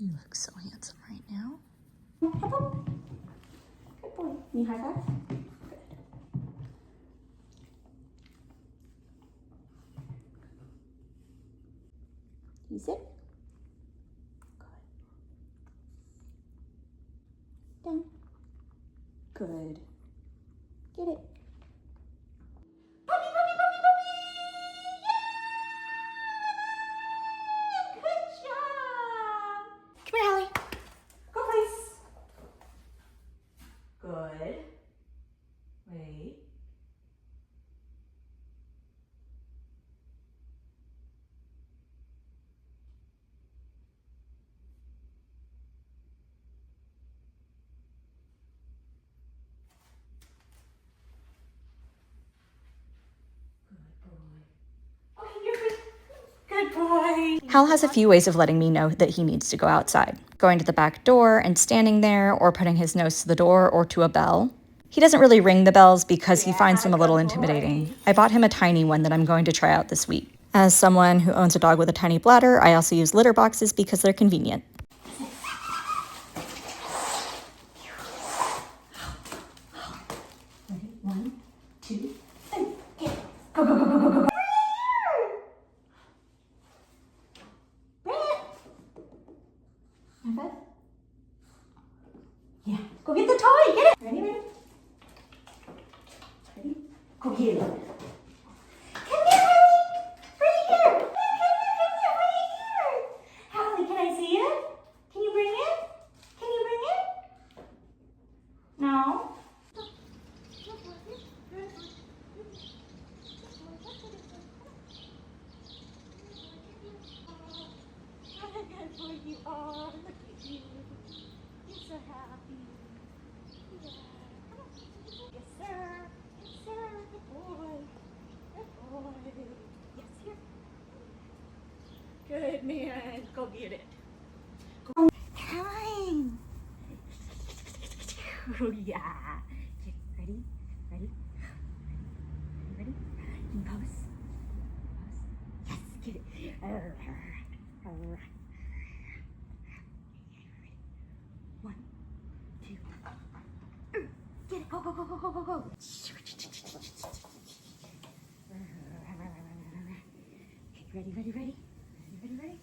You look so handsome right now. Good boy. Need high five? Good. You sit. Good. Down. Good. Get it. Puppy, puppy, puppy, puppy! Yeah! Good job! Come here, Hallie. Go, please. Good. Wait. Good boy. Hal has a few ways of letting me know that he needs to go outside. Going to the back door and standing there, or putting his nose to the door or to a bell. He doesn't really ring the bells because he finds them a little intimidating. I bought him a tiny one that I'm going to try out this week. As someone who owns a dog with a tiny bladder, I also use litter boxes because they're convenient. Ready? 1, 2, 3. Get it. Go, go, go, go, go, go, go. High five? Yeah. Go get the toy. Get it. Ready, ready? Ready? Go get it. Come here, Hallie. Right here. Come here, right here. Hallie, can I see it? Can you bring it? Can you bring it? No. Good boy you are. Look at you. You're so happy. Yeah. Yes, sir. Yes, sir. Good boy. Good boy. Yes, here. Good man. Go get it. Go. Time. Oh, yeah. Okay, ready? Ready? Ready? You pose. Pose. Yes, get it. One, two. Get it. Go, go, go, go, go, go, go. Okay, ready, ready, ready? Ready, ready, ready?